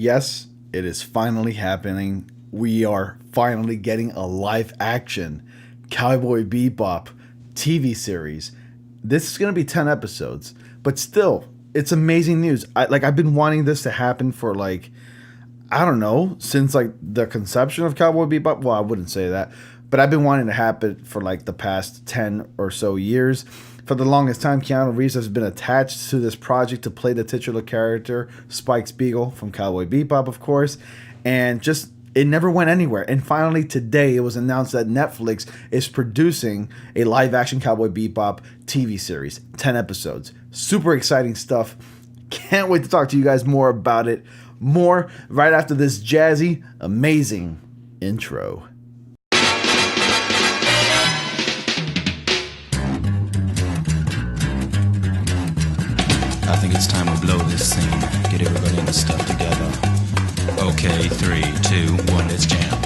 Yes, it is finally happening. We are finally getting a live action Cowboy Bebop TV series. This is going to be 10 episodes, but still, it's amazing news. I've been wanting this to happen for I don't know, since the conception of Cowboy Bebop. Well, I wouldn't say that, but I've been wanting to happen for the past 10 or so years. For the longest time, Keanu Reeves has been attached to this project to play the titular character, Spike Spiegel from Cowboy Bebop, of course, and just it never went anywhere. And finally, today, it was announced that Netflix is producing a live-action Cowboy Bebop TV series, 10 episodes. Super exciting stuff. Can't wait to talk to you guys more about it. More right after this jazzy, amazing intro. I think it's time to blow this scene. Get everybody in the stuff together. Okay, 3, 2, 1, let's jam.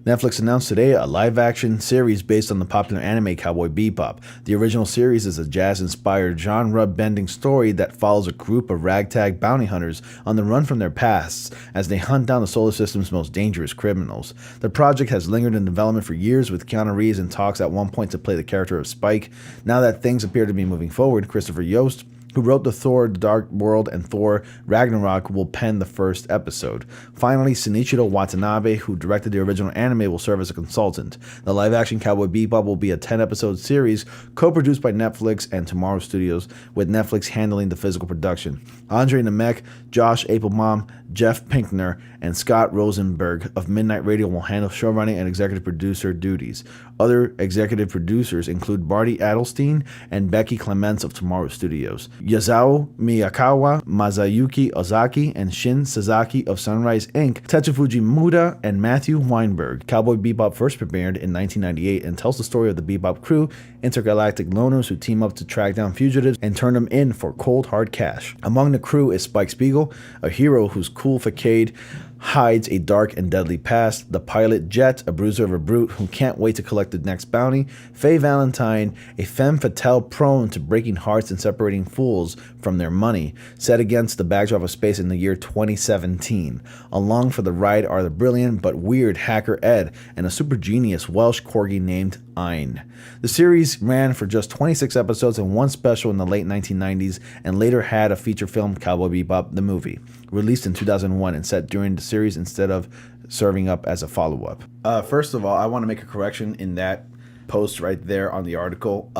Netflix announced today a live-action series based on the popular anime Cowboy Bebop. The original series is a jazz-inspired, genre-bending story that follows a group of ragtag bounty hunters on the run from their pasts as they hunt down the solar system's most dangerous criminals. The project has lingered in development for years, with Keanu Reeves in talks at one point to play the character of Spike. Now that things appear to be moving forward, Christopher Yost, who wrote the Thor The Dark World and Thor Ragnarok, will pen the first episode. Finally, Shinichiro Watanabe, who directed the original anime, will serve as a consultant. The live-action Cowboy Bebop will be a 10-episode series co-produced by Netflix and Tomorrow Studios, with Netflix handling the physical production. Andre Nemec, Josh Applebaum, Jeff Pinkner, and Scott Rosenberg of Midnight Radio will handle showrunning and executive producer duties. Other executive producers include Barty Adelstein and Becky Clements of Tomorrow Studios, Yasuo Miyakawa, Masayuki Ozaki, and Shin Sasaki of Sunrise Inc., Tetsufuji Muda, and Matthew Weinberg. Cowboy Bebop first premiered in 1998 and tells the story of the Bebop crew, intergalactic loners who team up to track down fugitives and turn them in for cold hard cash. Among the crew is Spike Spiegel, a hero whose cool facade hides a dark and deadly past, the pilot Jet, a bruiser of a brute who can't wait to collect the next bounty, Faye Valentine, a femme fatale prone to breaking hearts and separating fools from their money, set against the backdrop of space in the year 2017. Along for the ride are the brilliant but weird hacker Ed and a super genius Welsh corgi named Ein. The series ran for just 26 episodes and one special in the late 1990s, and later had a feature film, Cowboy Bebop the Movie, released in 2001 and set during the series instead of serving up as a follow-up. First of all, I want to make a correction in that post right there on the article.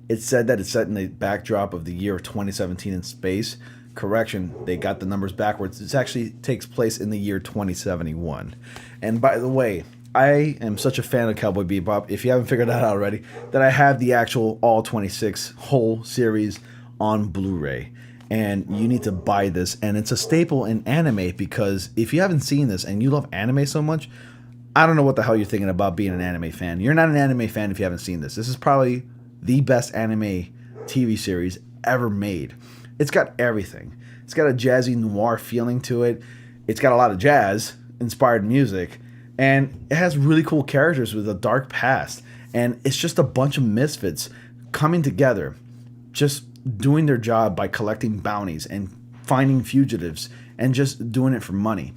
It said that it's set in the backdrop of the year 2017 in space. Correction, they got the numbers backwards. It actually takes place in the year 2071. And by the way, I am such a fan of Cowboy Bebop, if you haven't figured that out already, that I have the actual all 26 whole series on Blu-ray. And you need to buy this, and it's a staple in anime, because if you haven't seen this and you love anime so much, I don't know what the hell you're thinking about being an anime fan. You're not an anime fan if you haven't seen this. This is probably the best anime TV series ever made. It's got everything. It's got a jazzy noir feeling to it. It's got a lot of jazz-inspired music, and it has really cool characters with a dark past. And it's just a bunch of misfits coming together, just doing their job by collecting bounties and finding fugitives and just doing it for money.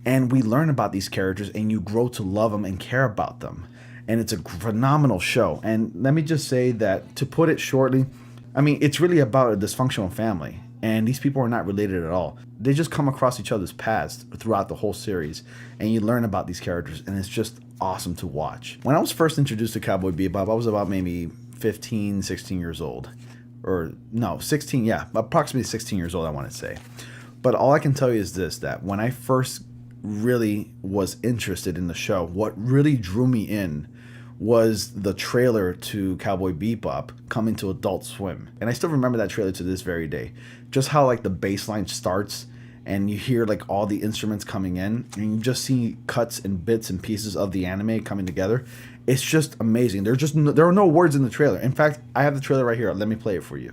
And we learn about these characters, and you grow to love them and care about them. And it's a phenomenal show. And let me just say that, to put it shortly, I mean, it's really about a dysfunctional family. And these people are not related at all. They just come across each other's paths throughout the whole series. And you learn about these characters, and it's just awesome to watch. When I was first introduced to Cowboy Bebop, I was about maybe 15, 16 years old. Or no, 16, yeah, approximately 16 years old, I want to say. But all I can tell you is this, that when I first really was interested in the show, what really drew me in was the trailer to Cowboy Bebop coming to Adult Swim. And I still remember that trailer to this very day. Just how like the bass line starts and you hear like all the instruments coming in, and you just see cuts and bits and pieces of the anime coming together. It's just amazing. There are no words in the trailer. In fact, I have the trailer right here. Let me play it for you.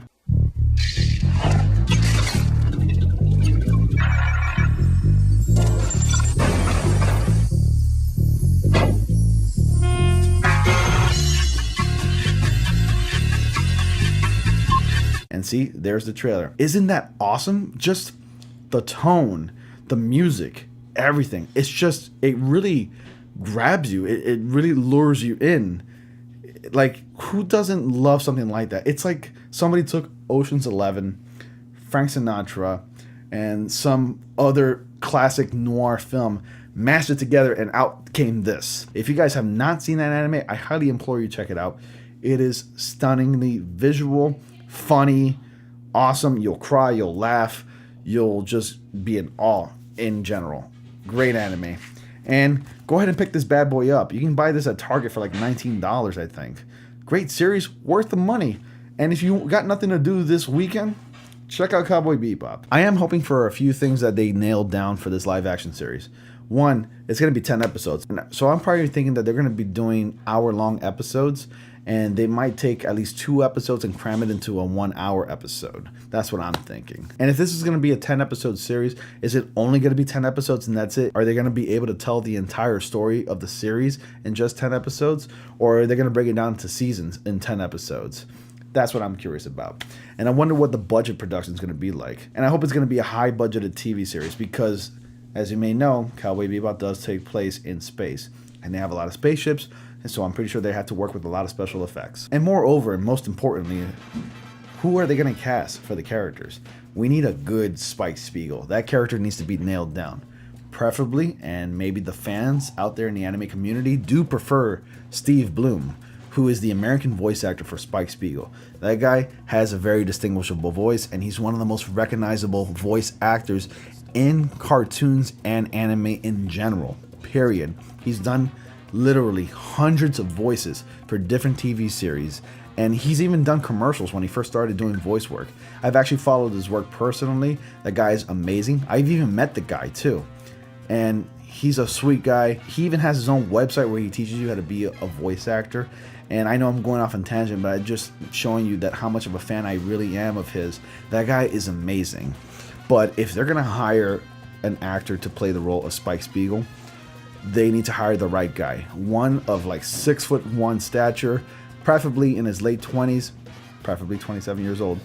And see, there's the trailer. Isn't that awesome? Just the tone, the music, everything. It really grabs you. It really lures you in. Like, who doesn't love something like that? It's like somebody took Ocean's 11, Frank Sinatra, and some other classic noir film, mashed it together, and out came this. If you guys have not seen that anime, I highly implore you to check it out. It is stunningly visual, funny, awesome. You'll cry, you'll laugh, you'll just be in awe in general. Great anime. And go ahead and pick this bad boy up. You can buy this at Target for like $19, I think. Great series, worth the money. And if you got nothing to do this weekend, check out Cowboy Bebop. I am hoping for a few things that they nailed down for this live action series. One, it's going to be 10 episodes. So I'm probably thinking that they're going to be doing hour-long episodes, and they might take at least 2 episodes and cram it into a 1-hour episode. That's what I'm thinking. And if this is going to be a 10-episode series, is it only going to be 10 episodes and that's it? Are they going to be able to tell the entire story of the series in just 10 episodes? Or are they going to break it down into seasons in 10 episodes? That's what I'm curious about. And I wonder what the budget production is going to be like. And I hope it's going to be a high-budgeted TV series because, as you may know, Cowboy Bebop does take place in space. And they have a lot of spaceships, and so I'm pretty sure they have to work with a lot of special effects. And moreover, and most importantly, who are they going to cast for the characters? We need a good Spike Spiegel. That character needs to be nailed down. Preferably, and maybe the fans out there in the anime community do prefer Steve Blum, who is the American voice actor for Spike Spiegel. That guy has a very distinguishable voice, and he's one of the most recognizable voice actors in cartoons and anime in general, period. He's done literally hundreds of voices for different TV series, and he's even done commercials when he first started doing voice work. I've actually followed his work personally. That guy is amazing. I've even met the guy too, and he's a sweet guy. He even has his own website where he teaches you how to be a voice actor. And I know I'm going off on tangent, but I'm just showing you that how much of a fan I really am of his. That guy is amazing. But if they're gonna hire an actor to play the role of Spike Spiegel, they need to hire the right guy. One of like 6'1" stature, preferably in his late 20s, preferably 27 years old,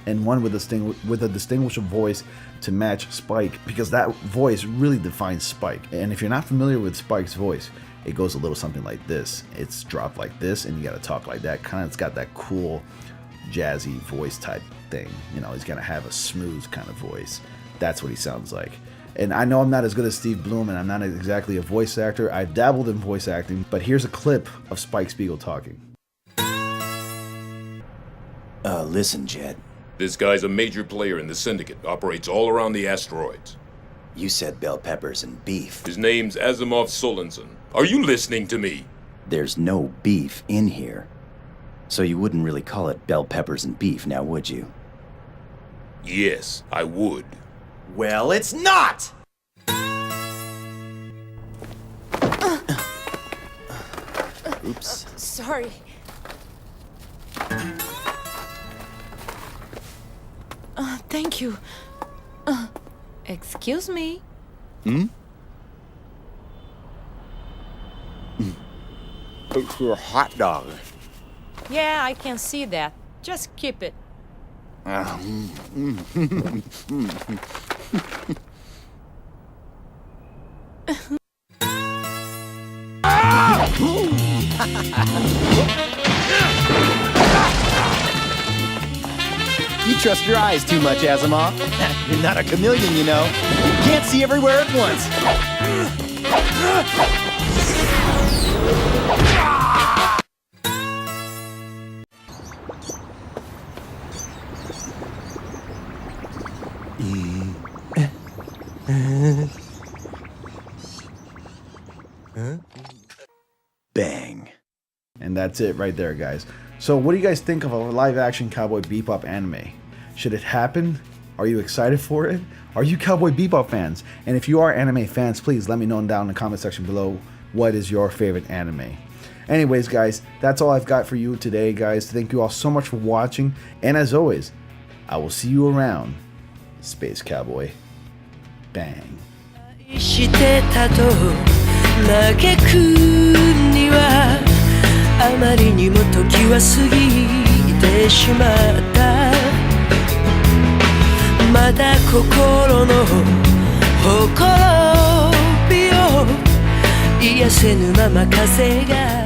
and one with a distinguishable voice to match Spike, because that voice really defines Spike. And if you're not familiar with Spike's voice, it goes a little something like this. It's dropped like this, and you gotta talk like that. Kind of, it's got that cool, jazzy voice type thing. You know, he's gonna have a smooth kind of voice. That's what he sounds like. And I know I'm not as good as Steve Blum, and I'm not exactly a voice actor. I've dabbled in voice acting, but here's a clip of Spike Spiegel talking. Listen, Jet. This guy's a major player in the syndicate, operates all around the asteroids. You said bell peppers and beef. His name's Asimov Solensen. Are you listening to me? There's no beef in here. So you wouldn't really call it bell peppers and beef, now would you? Yes, I would. Well, it's not! Oops. Sorry. Thank you. Excuse me. It's your hot dog. Yeah, I can see that. Just keep it. trust your eyes too much, Asimov. You're not a chameleon, you know. You can't see everywhere at once. Bang. And that's it right there, guys. So what do you guys think of a live-action Cowboy Bebop anime? Should it happen? Are you excited for it? Are you Cowboy Bebop fans? And if you are anime fans, please let me know down in the comment section below what is your favorite anime. Anyways, guys, that's all I've got for you today, guys. Thank you all so much for watching. And as always, I will see you around, Space Cowboy. Bang. してたと嘆くにはあまりにも時は過ぎてしまったまだ心のほころびを癒せぬまま風が